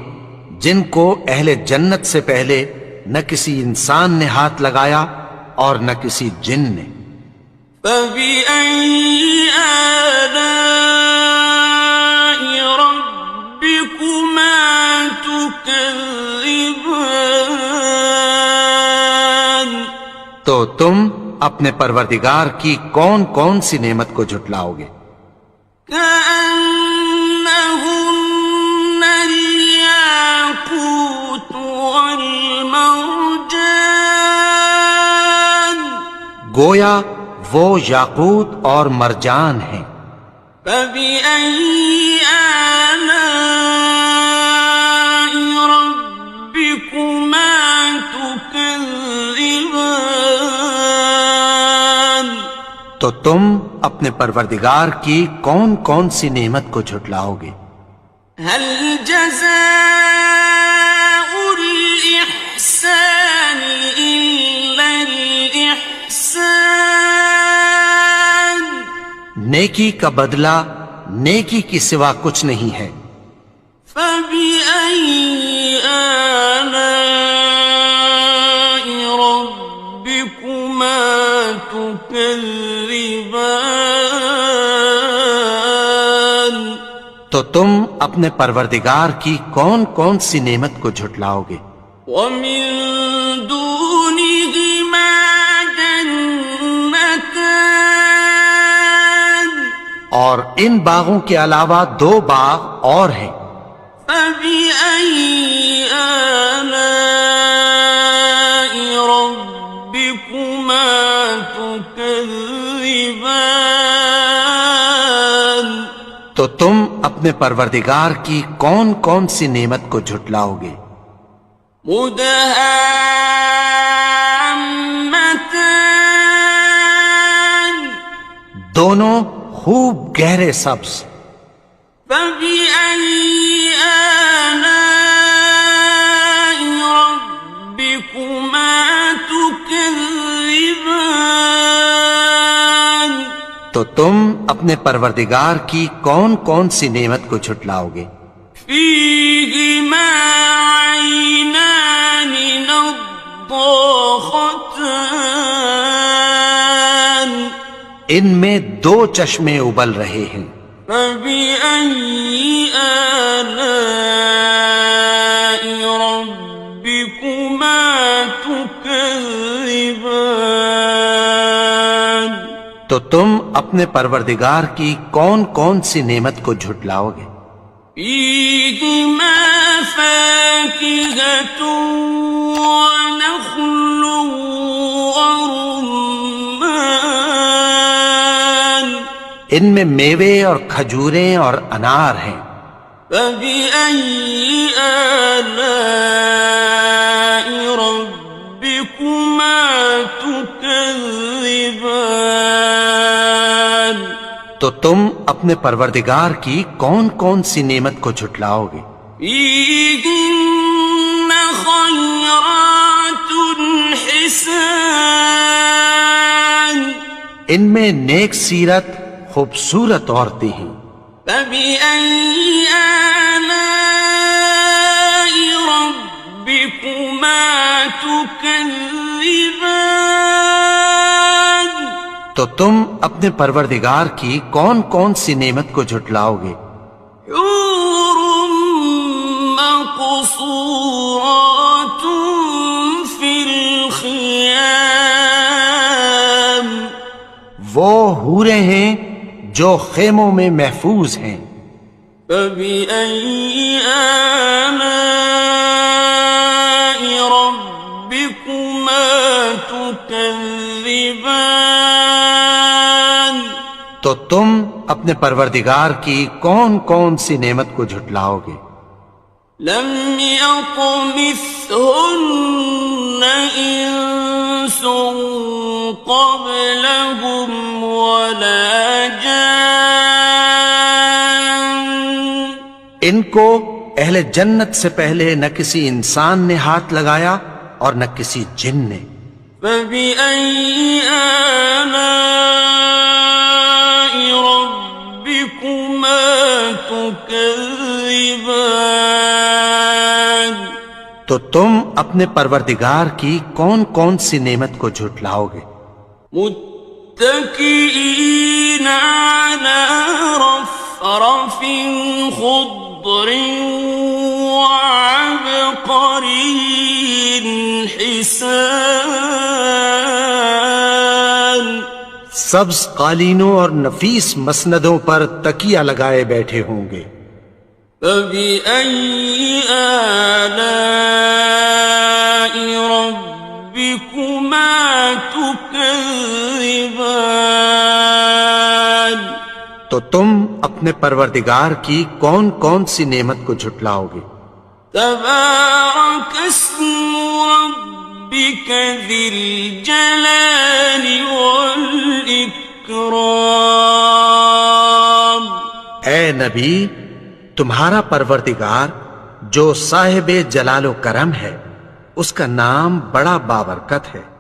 جن کو اہل جنت سے پہلے نہ کسی انسان نے ہاتھ لگایا اور نہ کسی جن نے۔ فَبِأَيِّ آلَاءِ رَبِّكُمَا تُكَذِّبَانِ تو تم اپنے پروردگار کی کون کون سی نعمت کو جھٹلاؤ گے؟ كَأَنَّهُنَّ الْيَاقُوتُ وَالْمَرْجَانُ گویا وہ یاقوت اور مرجان ہیں۔ فبأي آلاء ربكما تكذبان؟ تو تم اپنے پروردگار کی کون کون سی نعمت کو جھٹلاؤ گے؟ هل جزاء الإحسان إلا الإحسان؟ نیکی کا بدلہ نیکی کی سوا کچھ نہیں ہے۔ فبأي آلاء ربكما تكذبان؟ تو تم اپنے پروردگار کی کون کون سی نعمت کو جھٹلاؤ گے؟ ومن دونهما جنتان؟ اور ان باغوں کے علاوہ دو باغ اور ہیں۔ فبأي آلاء ربكما تكذبان؟ تو تم اپنے پروردگار کی کون کون سی نعمت کو جھٹلاؤ گے؟ مدہامتان؟ دونوں خوب گہرے سبز۔ فبأي آلاء ربكما تكذبان؟ تو تم اپنے پروردگار کی کون کون سی نعمت کو جھٹلاؤ گے؟ فيهما عينان نضاختان؟ ان میں دو چشمے ابل رہے ہیں۔ فبأي آلاء ربكما تكذبان؟ تو تم اپنے پروردگار کی کون کون سی نعمت کو جھٹلاؤ گے؟ فيهما فاكهة ونخل ورمان؟ ان میں میوے اور کھجوریں اور انار ہیں۔ فبأي آلاء ربكما تكذبان؟ تو تم اپنے پروردگار کی کون کون سی نعمت کو جھٹلاؤ گے؟ فيهن خيرات حسان؟ ان میں نیک سیرت خوبصورت عورتیں ہیں۔ فبأي آلاء ربكما تكذبان؟ تو تم اپنے پروردگار کی کون کون سی نعمت کو جھٹلاؤ گے؟ حور مقصورات في الخيام؟ وہ حوریں ہیں جو خیموں میں محفوظ ہیں۔ فبأي آلاء ربكما تكذبان؟ تو تم اپنے پروردگار کی کون کون سی نعمت کو جھٹلاؤ گے؟ لم يطمثهن إنس قبلهم ولا جان؟ ان کو اہل جنت سے پہلے نہ کسی انسان نے ہاتھ لگایا اور نہ کسی جن نے۔ فبأي آلاء ربكما تكذبان؟ تو تم اپنے پروردگار کی کون کون سی نعمت کو جھٹلاؤ گے؟ متكئين على رفرف خضر وعبقري حسان؟ سبز قالینوں اور نفیس مسندوں پر تکیہ لگائے بیٹھے ہوں گے۔ فبأي آلاء ربكما تكذبان؟ تو تم اپنے پروردگار کی کون کون سی نعمت کو جھٹلاؤ گے؟ تبارك اسم ربك ذي الجلال والإكرام. اے نبی، تمہارا پروردگار جو صاحب جلال و کرم ہے، اس کا نام بڑا بابرکت ہے.